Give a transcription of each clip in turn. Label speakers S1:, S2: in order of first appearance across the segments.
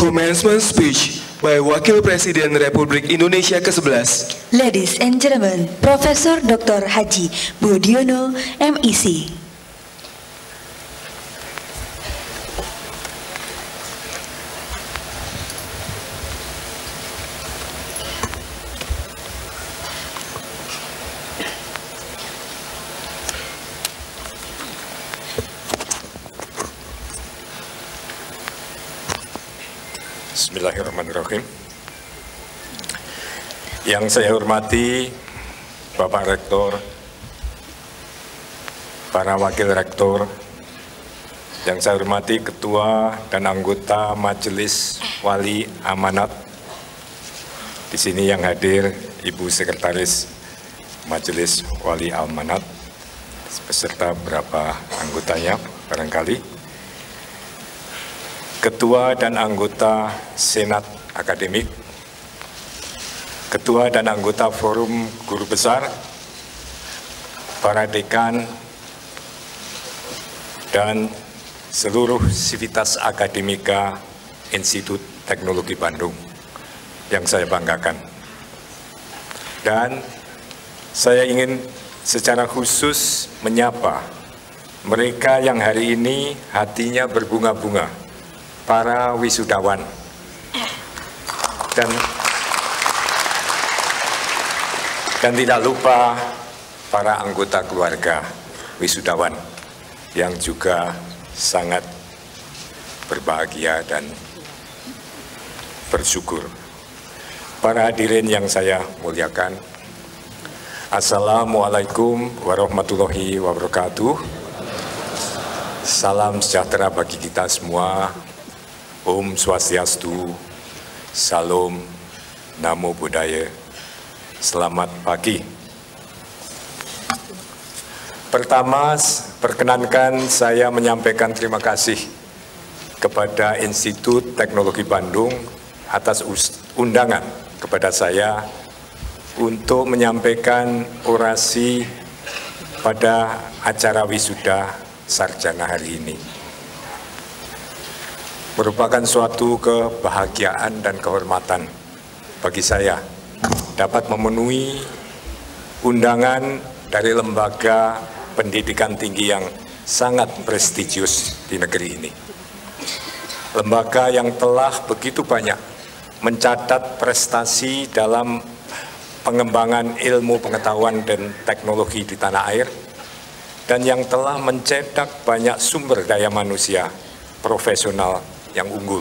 S1: Commencement speech by Wakil Presiden Republik Indonesia ke-11.
S2: Ladies and gentlemen, Profesor Dr. Haji Budiono, MEC.
S3: Bismillahirrahmanirrahim. Yang saya hormati Bapak Rektor, para Wakil Rektor, yang saya hormati Ketua dan anggota Majelis Wali Amanat. Di sini yang hadir Ibu Sekretaris Majelis Wali Amanat beserta beberapa anggotanya barangkali. Ketua dan anggota Senat Akademik, Ketua dan anggota Forum Guru Besar, para dekan, dan seluruh sivitas akademika Institut Teknologi Bandung yang saya banggakan. Dan saya ingin secara khusus menyapa mereka yang hari ini hatinya berbunga-bunga, para wisudawan, dan tidak lupa para anggota keluarga wisudawan yang juga sangat berbahagia dan bersyukur. Para hadirin yang saya muliakan, Assalamualaikum warahmatullahi wabarakatuh. Salam sejahtera bagi kita semua. Om Swastiastu, Salam, Namo Buddhaya, selamat pagi. Pertama, perkenankan saya menyampaikan terima kasih kepada Institut Teknologi Bandung atas undangan kepada saya untuk menyampaikan orasi pada acara wisuda sarjana hari ini. Merupakan suatu kebahagiaan dan kehormatan bagi saya dapat memenuhi undangan dari lembaga pendidikan tinggi yang sangat prestisius di negeri ini. Lembaga yang telah begitu banyak mencatat prestasi dalam pengembangan ilmu pengetahuan dan teknologi di tanah air, dan yang telah mencetak banyak sumber daya manusia profesional yang unggul.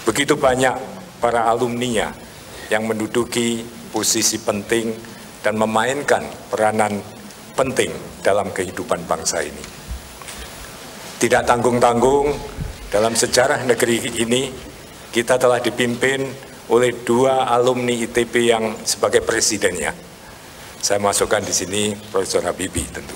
S3: Begitu banyak para alumninya yang menduduki posisi penting dan memainkan peranan penting dalam kehidupan bangsa ini. Tidak tanggung-tanggung, dalam sejarah negeri ini kita telah dipimpin oleh 2 alumni ITB yang sebagai presidennya. Saya masukkan di sini Profesor Habibie tentu.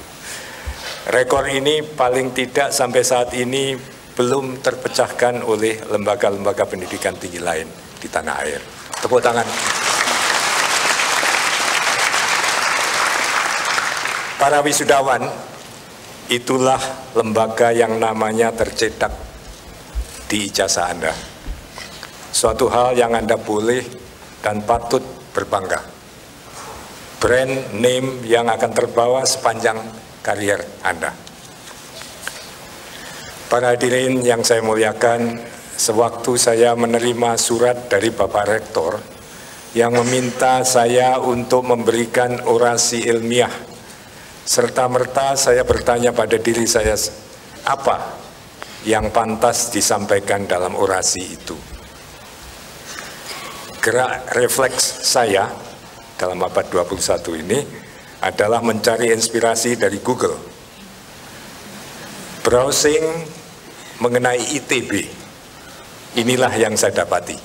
S3: Rekor ini paling tidak sampai saat ini belum terpecahkan oleh lembaga-lembaga pendidikan tinggi lain di tanah air. Tepuk tangan. Para wisudawan, itulah lembaga yang namanya tercetak di ijazah Anda. Suatu hal yang Anda boleh dan patut berbangga. Brand name yang akan terbawa sepanjang karier Anda. Para hadirin yang saya muliakan, sewaktu saya menerima surat dari Bapak Rektor yang meminta saya untuk memberikan orasi ilmiah, serta-merta saya bertanya pada diri saya, apa yang pantas disampaikan dalam orasi itu? Gerak refleks saya dalam abad 21 ini adalah mencari inspirasi dari Google. Browsing mengenai ITB, inilah yang saya dapati.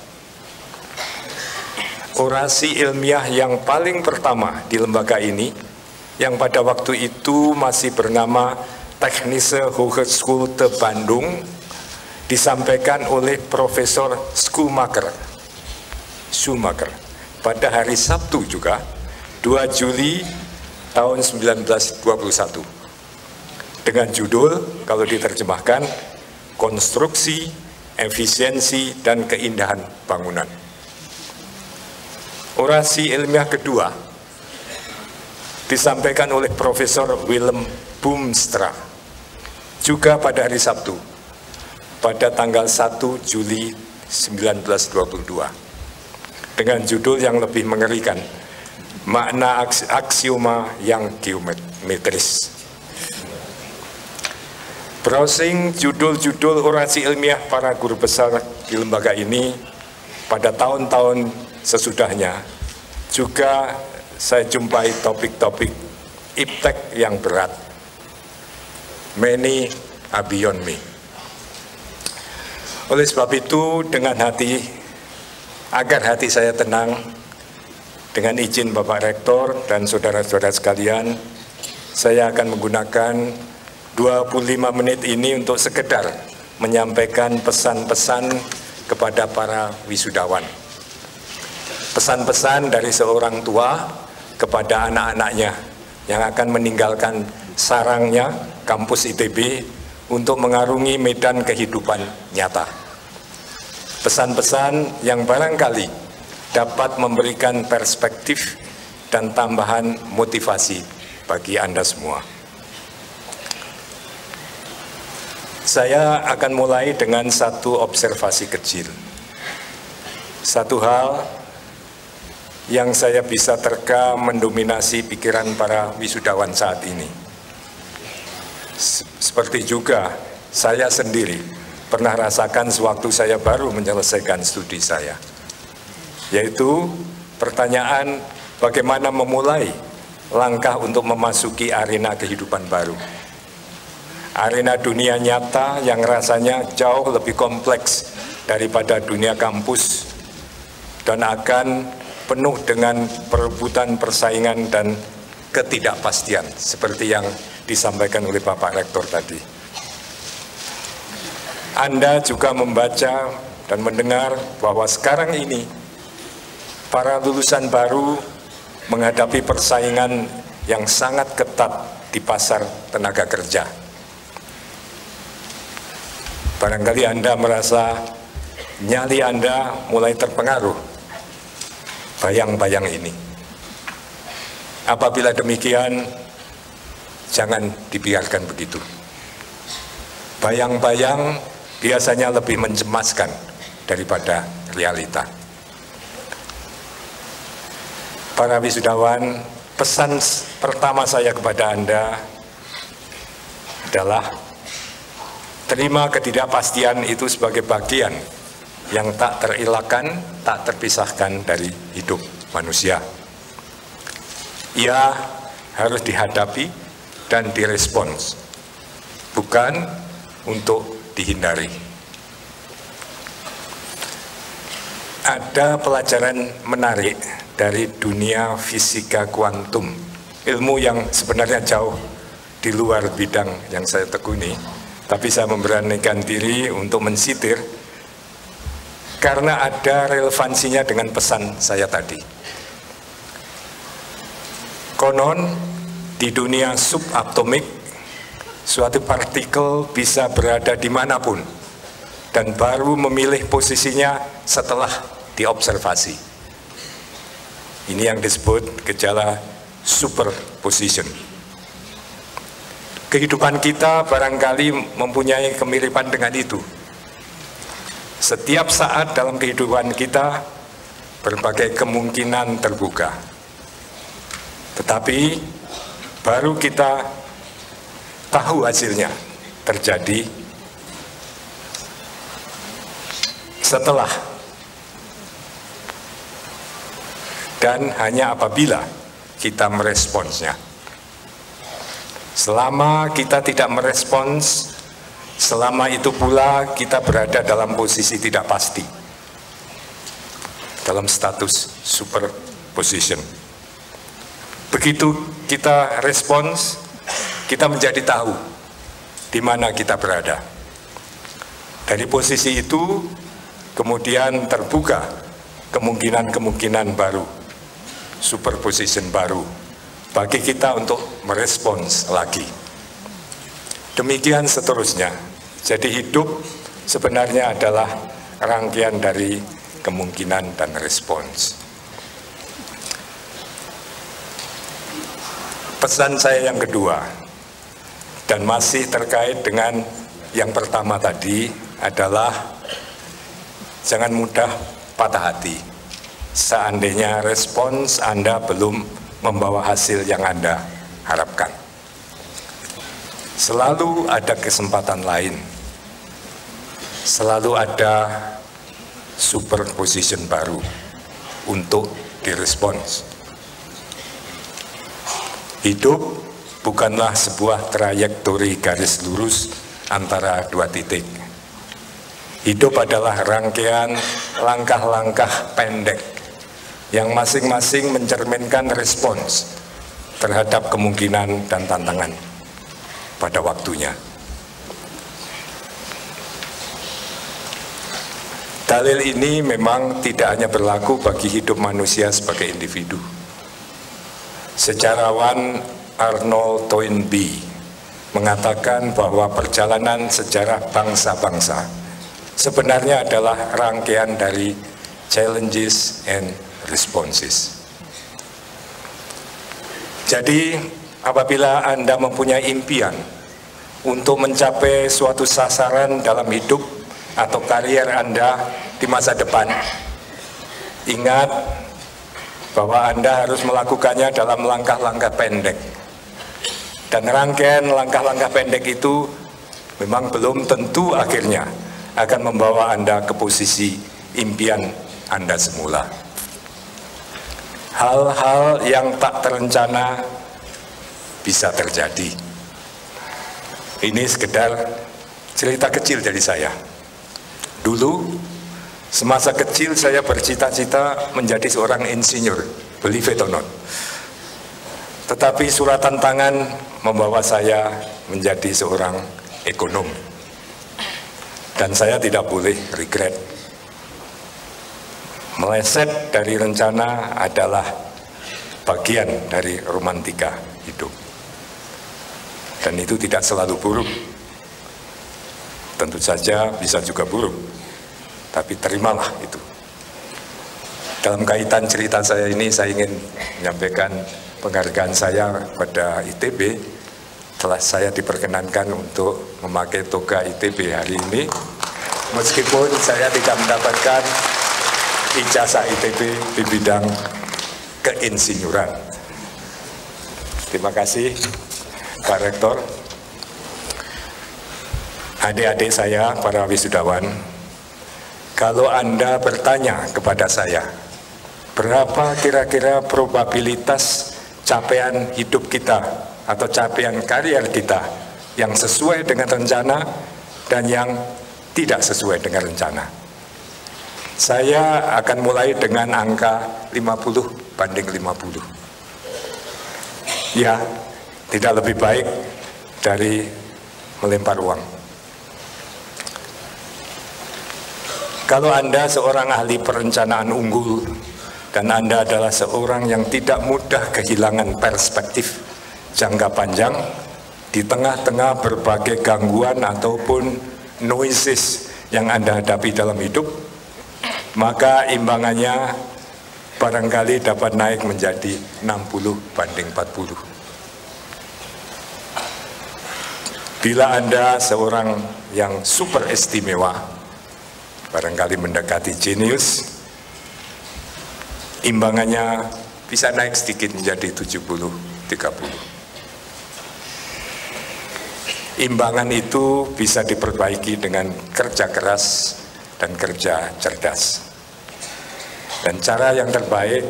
S3: Orasi ilmiah yang paling pertama di lembaga ini, yang pada waktu itu masih bernama Technische Hogeschool te Bandung, disampaikan oleh Profesor Schumacher pada hari Sabtu juga, 2 Juli tahun 1921. Dengan judul, kalau diterjemahkan, Konstruksi efisiensi, dan keindahan bangunan. Orasi ilmiah kedua disampaikan oleh Profesor Willem Boomstra juga pada hari Sabtu pada tanggal 1 Juli 1922 dengan judul yang lebih mengerikan, makna aksioma yang geometris. Browsing judul-judul orasi ilmiah para guru besar di lembaga ini pada tahun-tahun sesudahnya, juga saya jumpai topik-topik iptek yang berat. Many are beyond me. Oleh sebab itu, dengan hati, agar hati saya tenang, dengan izin Bapak Rektor dan saudara-saudara sekalian, saya akan menggunakan 25 menit ini untuk sekedar menyampaikan pesan-pesan kepada para wisudawan. Pesan-pesan dari seorang tua kepada anak-anaknya yang akan meninggalkan sarangnya, kampus ITB, untuk mengarungi medan kehidupan nyata. Pesan-pesan yang barangkali dapat memberikan perspektif dan tambahan motivasi bagi Anda semua. Saya akan mulai dengan satu observasi kecil. Satu hal yang saya bisa terka mendominasi pikiran para wisudawan saat ini. Seperti juga saya sendiri pernah rasakan sewaktu saya baru menyelesaikan studi saya. Yaitu pertanyaan bagaimana memulai langkah untuk memasuki arena kehidupan baru. Arena dunia nyata yang rasanya jauh lebih kompleks daripada dunia kampus dan akan penuh dengan perebutan, persaingan, dan ketidakpastian seperti yang disampaikan oleh Bapak Rektor tadi. Anda juga membaca dan mendengar bahwa sekarang ini para lulusan baru menghadapi persaingan yang sangat ketat di pasar tenaga kerja. Barangkali Anda merasa nyali Anda mulai terpengaruh bayang-bayang ini. Apabila demikian, jangan dibiarkan begitu. Bayang-bayang biasanya lebih mencemaskan daripada realita. Para wisudawan, pesan pertama saya kepada Anda adalah terima ketidakpastian itu sebagai bagian yang tak terelakkan, tak terpisahkan dari hidup manusia. Ia harus dihadapi dan direspons, bukan untuk dihindari. Ada pelajaran menarik dari dunia fisika kuantum, ilmu yang sebenarnya jauh di luar bidang yang saya tekuni. Tapi saya memberanikan diri untuk mensitir karena ada relevansinya dengan pesan saya tadi. Konon, di dunia subatomik, suatu partikel bisa berada dimanapun dan baru memilih posisinya setelah diobservasi. Ini yang disebut gejala superposition. Kehidupan kita barangkali mempunyai kemiripan dengan itu. Setiap saat dalam kehidupan kita berbagai kemungkinan terbuka. Tetapi baru kita tahu hasilnya terjadi setelah dan hanya apabila kita meresponsnya. Selama kita tidak merespons, selama itu pula kita berada dalam posisi tidak pasti, dalam status superposition. Begitu kita respons, kita menjadi tahu di mana kita berada. Dari posisi itu, kemudian terbuka kemungkinan-kemungkinan baru, superposition baru, bagi kita untuk merespons lagi. Demikian seterusnya. Jadi hidup sebenarnya adalah rangkaian dari kemungkinan dan respons. Pesan saya yang kedua, dan masih terkait dengan yang pertama tadi, adalah jangan mudah patah hati seandainya respons Anda belum membawa hasil yang Anda harapkan. Selalu ada kesempatan lain, selalu ada superposition baru untuk direspons. Hidup bukanlah sebuah trayektori garis lurus antara dua titik. Hidup adalah rangkaian langkah-langkah pendek yang masing-masing mencerminkan respons terhadap kemungkinan dan tantangan pada waktunya. Dalil ini memang tidak hanya berlaku bagi hidup manusia sebagai individu. Sejarawan Arnold Toynbee mengatakan bahwa perjalanan sejarah bangsa-bangsa sebenarnya adalah rangkaian dari challenges and responses. Jadi, apabila Anda mempunyai impian untuk mencapai suatu sasaran dalam hidup atau karier Anda di masa depan, ingat bahwa Anda harus melakukannya dalam langkah-langkah pendek. Dan rangkaian langkah-langkah pendek itu memang belum tentu akhirnya akan membawa Anda ke posisi impian Anda semula. Hal-hal yang tak terencana bisa terjadi. Ini sekedar cerita kecil dari saya. Dulu, semasa kecil saya bercita-cita menjadi seorang insinyur, believe it or not. Tetapi suratan tangan membawa saya menjadi seorang ekonom. Dan saya tidak boleh regret. Meleset dari rencana adalah bagian dari romantika hidup. Dan itu tidak selalu buruk. Tentu saja bisa juga buruk. Tapi terimalah itu. Dalam kaitan cerita saya ini, saya ingin menyampaikan penghargaan saya pada ITB. Telah saya diperkenankan untuk memakai toga ITB hari ini, meskipun saya tidak mendapatkan ijazah ITB di bidang keinsinyuran. Terima kasih Pak Rektor. Adik-adik saya, para wisudawan, kalau Anda bertanya kepada saya, berapa kira-kira probabilitas capaian hidup kita atau capaian karier kita yang sesuai dengan rencana dan yang tidak sesuai dengan rencana? Saya akan mulai dengan angka 50/50. Ya, tidak lebih baik dari melempar uang. Kalau Anda seorang ahli perencanaan unggul dan Anda adalah seorang yang tidak mudah kehilangan perspektif jangka panjang di tengah-tengah berbagai gangguan ataupun noises yang Anda hadapi dalam hidup, maka imbangannya barangkali dapat naik menjadi 60/40. Bila Anda seorang yang super istimewa, barangkali mendekati jenius, imbangannya bisa naik sedikit menjadi 70/30. Imbangan itu bisa diperbaiki dengan kerja keras dan kerja cerdas. Dan cara yang terbaik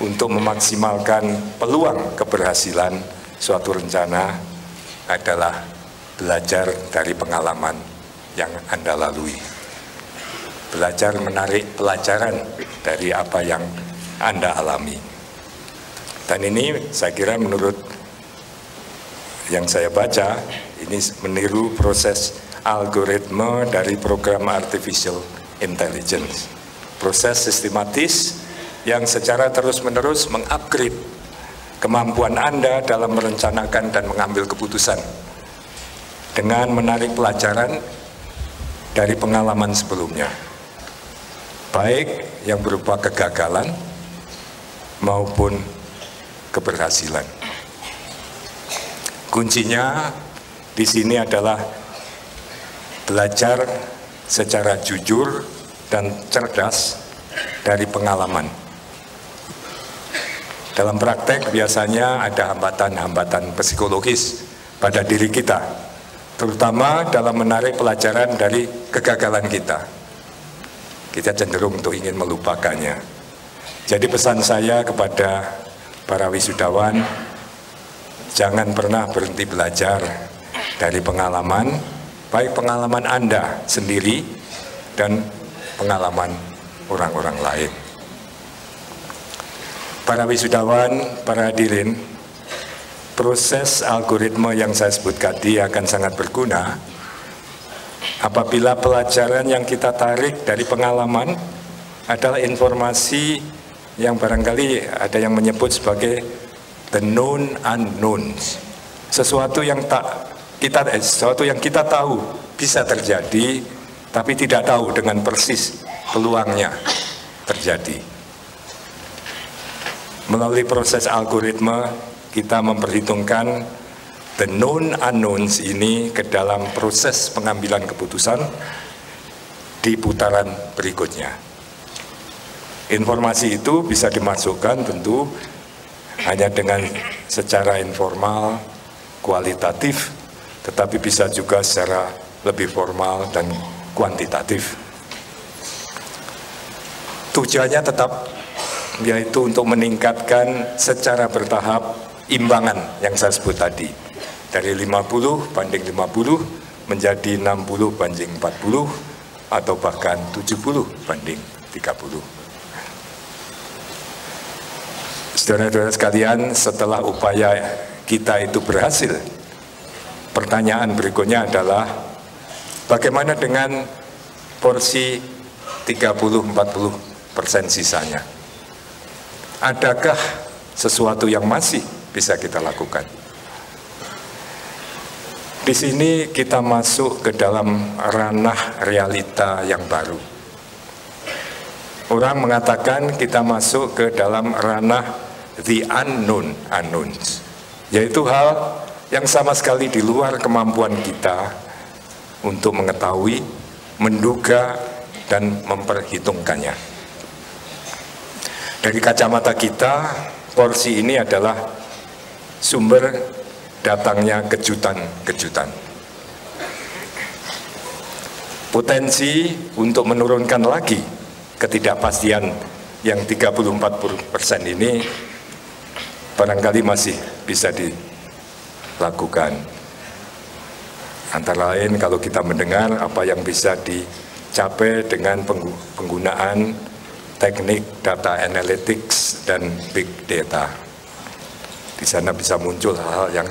S3: untuk memaksimalkan peluang keberhasilan suatu rencana adalah belajar dari pengalaman yang Anda lalui. Belajar menarik pelajaran dari apa yang Anda alami. Dan ini saya kira menurut yang saya baca, ini meniru proses algoritma dari program artificial intelligence. Proses sistematis yang secara terus-menerus mengupgrade kemampuan Anda dalam merencanakan dan mengambil keputusan dengan menarik pelajaran dari pengalaman sebelumnya, baik yang berupa kegagalan maupun keberhasilan. Kuncinya di sini adalah belajar secara jujur dan cerdas dari pengalaman. Dalam praktek biasanya ada hambatan-hambatan psikologis pada diri kita, terutama dalam menarik pelajaran dari kegagalan kita. Kita cenderung untuk ingin melupakannya. Jadi pesan saya kepada para wisudawan, jangan pernah berhenti belajar dari pengalaman, baik pengalaman Anda sendiri dan pengalaman orang-orang lain. Para wisudawan, para hadirin, proses algoritma yang saya sebut tadi akan sangat berguna apabila pelajaran yang kita tarik dari pengalaman adalah informasi yang barangkali ada yang menyebut sebagai the known unknowns, sesuatu yang kita tahu bisa terjadi, tapi tidak tahu dengan persis peluangnya terjadi. Melalui proses algoritma, kita memperhitungkan the known unknowns ini ke dalam proses pengambilan keputusan di putaran berikutnya. Informasi itu bisa dimasukkan tentu hanya dengan secara informal, kualitatif, tetapi bisa juga secara lebih formal dan kuantitatif. Tujuannya tetap yaitu untuk meningkatkan secara bertahap imbangan yang saya sebut tadi, dari 50 banding 50 menjadi 60 banding 40 atau bahkan 70 banding 30. Saudara-saudara sekalian, setelah upaya kita itu berhasil, pertanyaan berikutnya adalah bagaimana dengan porsi 30-40% sisanya? Adakah sesuatu yang masih bisa kita lakukan? Di sini kita masuk ke dalam ranah realita yang baru. Orang mengatakan kita masuk ke dalam ranah the unknown unknowns, yaitu hal yang sama sekali di luar kemampuan kita untuk mengetahui, menduga, dan memperhitungkannya. Dari kacamata kita, porsi ini adalah sumber datangnya kejutan-kejutan. Potensi untuk menurunkan lagi ketidakpastian yang 30-40% ini barangkali masih bisa dilakukan. Antara lain kalau kita mendengar apa yang bisa dicapai dengan penggunaan teknik data analytics dan big data. Di sana bisa muncul hal-hal yang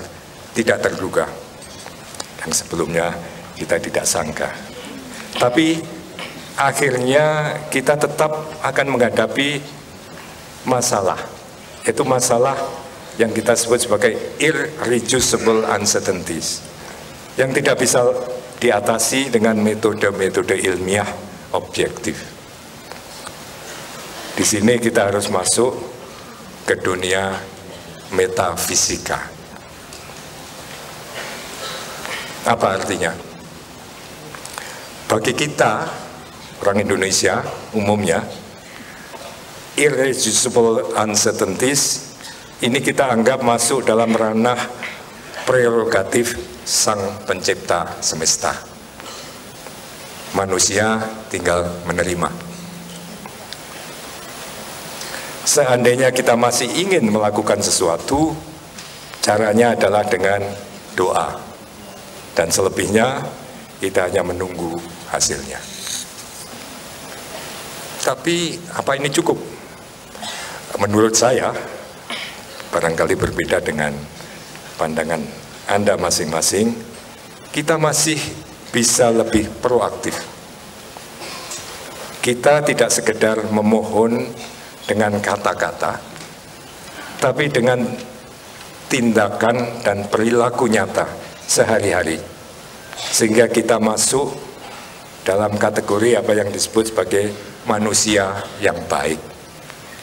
S3: tidak terduga, yang sebelumnya kita tidak sangka. Tapi akhirnya kita tetap akan menghadapi masalah. Itu masalah yang kita sebut sebagai irreducible uncertainties, yang tidak bisa diatasi dengan metode-metode ilmiah objektif. Di sini kita harus masuk ke dunia metafisika. Apa artinya? Bagi kita, orang Indonesia umumnya, irreducible uncertainties ini kita anggap masuk dalam ranah prerogatif Sang Pencipta semesta. Manusia tinggal menerima. Seandainya kita masih ingin melakukan sesuatu, caranya adalah dengan doa. Dan selebihnya kita hanya menunggu hasilnya. Tapi apa ini cukup? Menurut saya, barangkali berbeda dengan pandangan Anda masing-masing, kita masih bisa lebih proaktif. Kita tidak sekedar memohon dengan kata-kata, tapi dengan tindakan dan perilaku nyata sehari-hari, sehingga kita masuk dalam kategori apa yang disebut sebagai manusia yang baik.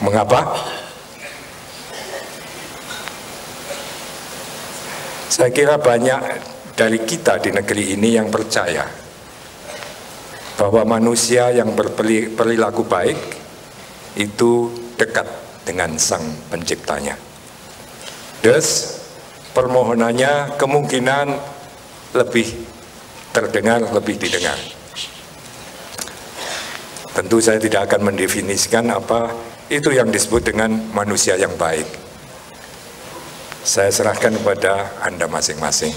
S3: Mengapa? Saya kira banyak dari kita di negeri ini yang percaya bahwa manusia yang berperilaku baik itu dekat dengan Sang Penciptanya. Thus, permohonannya kemungkinan lebih terdengar, lebih didengar. Tentu saya tidak akan mendefinisikan apa itu yang disebut dengan manusia yang baik. Saya serahkan kepada Anda masing-masing.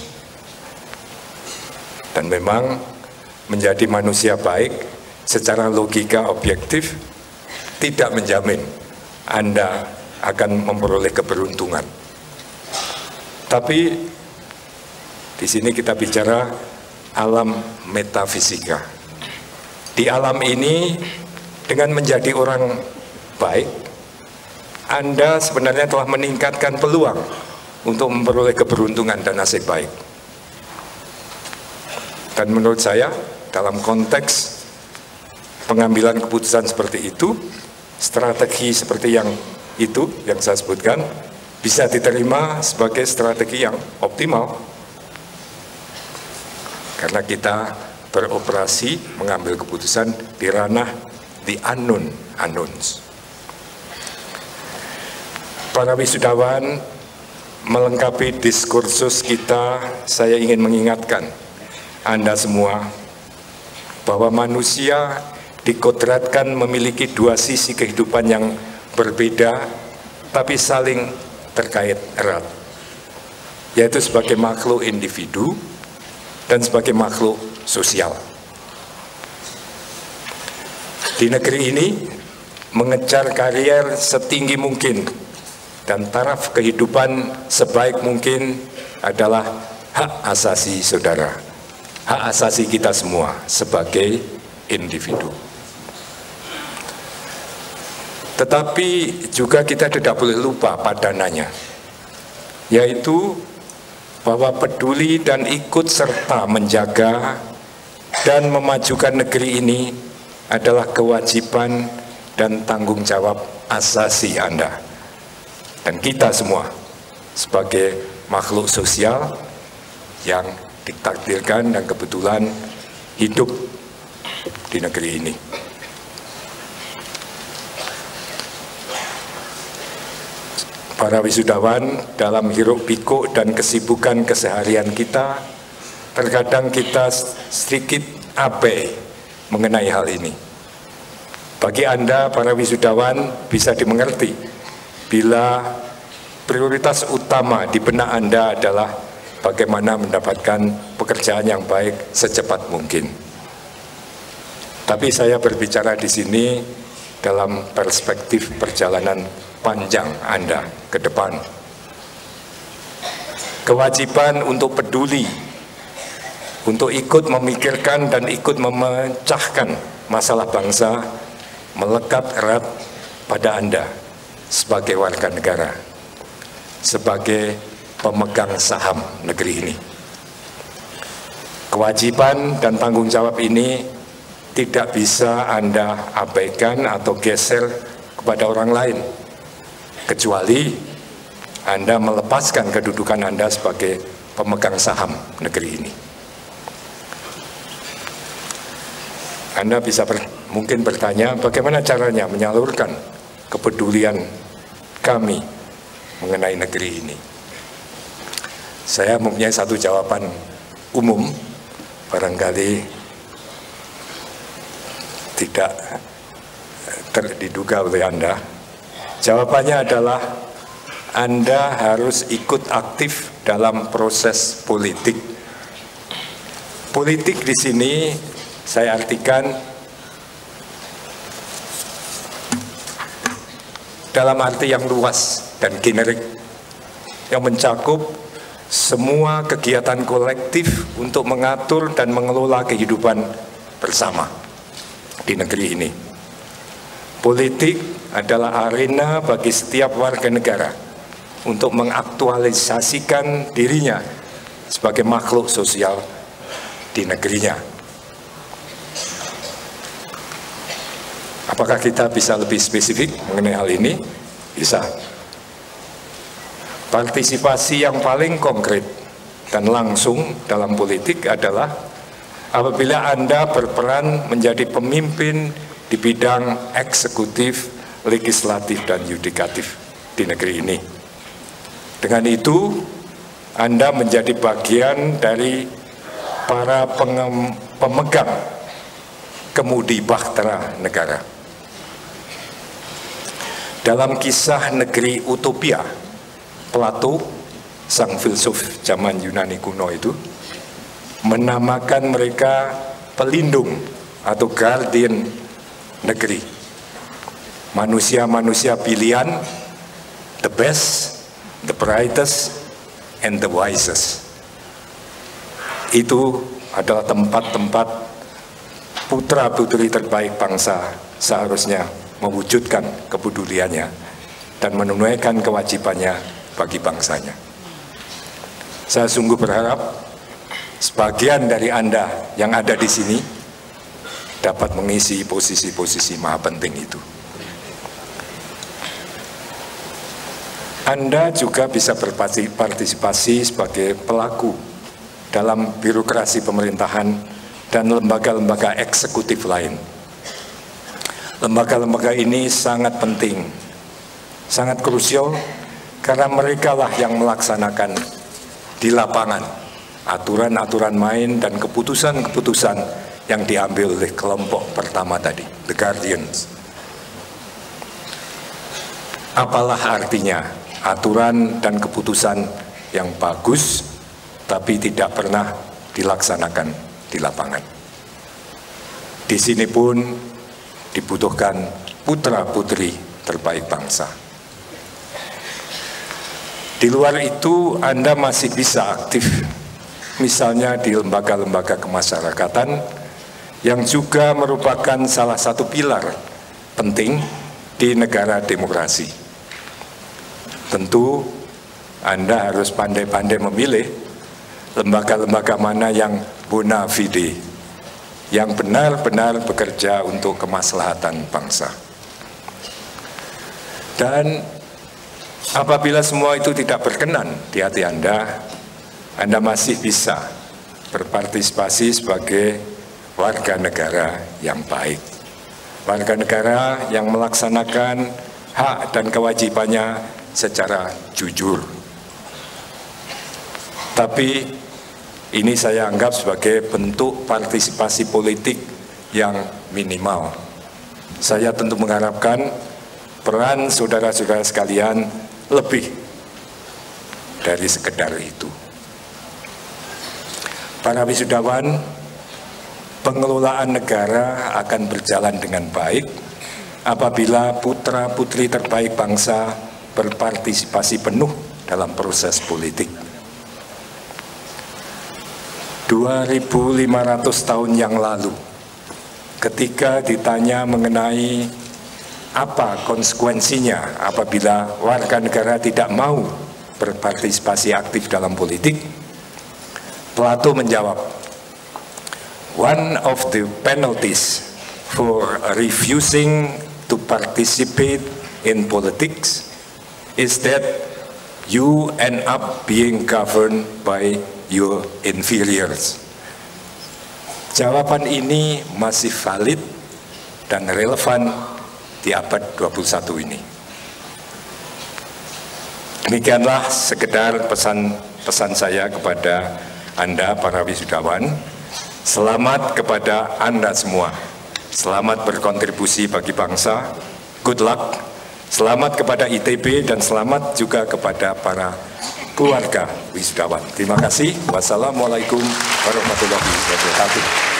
S3: Dan memang menjadi manusia baik secara logika objektif tidak menjamin Anda akan memperoleh keberuntungan. Tapi di sini kita bicara alam metafisika. Di alam ini dengan menjadi orang baik, Anda sebenarnya telah meningkatkan peluang untuk memperoleh keberuntungan dan nasib baik. Dan menurut saya dalam konteks pengambilan keputusan seperti itu, strategi seperti yang itu yang saya sebutkan bisa diterima sebagai strategi yang optimal karena kita beroperasi mengambil keputusan di ranah the unknown unknowns. Para wisudawan, melengkapi diskursus kita, saya ingin mengingatkan Anda semua bahwa manusia dikodratkan memiliki dua sisi kehidupan yang berbeda tapi saling terkait erat, yaitu sebagai makhluk individu dan sebagai makhluk sosial. Di negeri ini, mengejar karier setinggi mungkin dan taraf kehidupan sebaik mungkin adalah hak asasi saudara, hak asasi kita semua sebagai individu. Tetapi juga kita tidak boleh lupa padanannya, yaitu bahwa peduli dan ikut serta menjaga dan memajukan negeri ini adalah kewajiban dan tanggung jawab asasi Anda dan kita semua sebagai makhluk sosial yang ditakdirkan dan kebetulan hidup di negeri ini. Para wisudawan, dalam hiruk pikuk dan kesibukan keseharian kita, terkadang kita sedikit abai mengenai hal ini. Bagi Anda, para wisudawan, bisa dimengerti bila prioritas utama di benak Anda adalah bagaimana mendapatkan pekerjaan yang baik secepat mungkin. Tapi saya berbicara di sini dalam perspektif perjalanan panjang Anda ke depan. Kewajiban untuk peduli, untuk ikut memikirkan dan ikut memecahkan masalah bangsa melekat erat pada Anda sebagai warga negara, sebagai pemegang saham negeri ini. Kewajiban dan tanggung jawab ini tidak bisa Anda abaikan atau geser kepada orang lain, kecuali Anda melepaskan kedudukan Anda sebagai pemegang saham negeri ini. Anda bisa mungkin bertanya, bagaimana caranya menyalurkan kepedulian kami mengenai negeri ini? Saya mempunyai satu jawaban umum, barangkali tidak diduga oleh Anda. Jawabannya adalah Anda harus ikut aktif dalam proses politik. Politik di sini saya artikan dalam arti yang luas dan generik, yang mencakup semua kegiatan kolektif untuk mengatur dan mengelola kehidupan bersama di negeri ini. Politik adalah arena bagi setiap warga negara untuk mengaktualisasikan dirinya sebagai makhluk sosial di negerinya. Apakah kita bisa lebih spesifik mengenai hal ini? Bisa. Partisipasi yang paling konkret dan langsung dalam politik adalah apabila Anda berperan menjadi pemimpin di bidang eksekutif, legislatif, dan yudikatif di negeri ini. Dengan itu, Anda menjadi bagian dari para pemegang kemudi bahtera negara. Dalam kisah negeri utopia, Plato, sang filsuf zaman Yunani kuno itu, menamakan mereka pelindung atau guardian negeri. Manusia-manusia pilihan, the best, the brightest, and the wisest. Itu adalah tempat-tempat putra-putri terbaik bangsa seharusnya mewujudkan kepeduliannya dan menunaikan kewajibannya bagi bangsanya. Saya sungguh berharap sebagian dari Anda yang ada di sini dapat mengisi posisi-posisi maha penting itu. Anda juga bisa berpartisipasi sebagai pelaku dalam birokrasi pemerintahan dan lembaga-lembaga eksekutif lain. Lembaga-lembaga ini sangat penting, sangat krusial, karena mereka lah yang melaksanakan di lapangan aturan-aturan main dan keputusan-keputusan yang diambil oleh kelompok pertama tadi, the guardians. Apalah artinya aturan dan keputusan yang bagus tapi tidak pernah dilaksanakan di lapangan. Di sini pun dibutuhkan putra-putri terbaik bangsa. Di luar itu Anda masih bisa aktif, misalnya di lembaga-lembaga kemasyarakatan yang juga merupakan salah satu pilar penting di negara demokrasi. Tentu Anda harus pandai-pandai memilih lembaga-lembaga mana yang bona fide, yang benar-benar bekerja untuk kemaslahatan bangsa. Dan apabila semua itu tidak berkenan di hati Anda masih bisa berpartisipasi sebagai warga negara yang baik. Warga negara yang melaksanakan hak dan kewajibannya secara jujur. Tapi ini saya anggap sebagai bentuk partisipasi politik yang minimal. Saya tentu mengharapkan peran saudara-saudara sekalian lebih dari sekedar itu. Para wisudawan, pengelolaan negara akan berjalan dengan baik apabila putra-putri terbaik bangsa berpartisipasi penuh dalam proses politik. 2.500 tahun yang lalu, ketika ditanya mengenai apa konsekuensinya apabila warga negara tidak mau berpartisipasi aktif dalam politik, Plato menjawab, "One of the penalties for refusing to participate in politics is that you end up being governed by your inferiors." Jawaban ini masih valid dan relevan di abad 21 ini. Demikianlah sekedar pesan saya kepada Anda para wisudawan. Selamat kepada Anda semua. Selamat berkontribusi bagi bangsa. Good luck. Selamat kepada ITB dan selamat juga kepada para keluarga wisudawan. Terima kasih. Wassalamualaikum warahmatullahi wabarakatuh.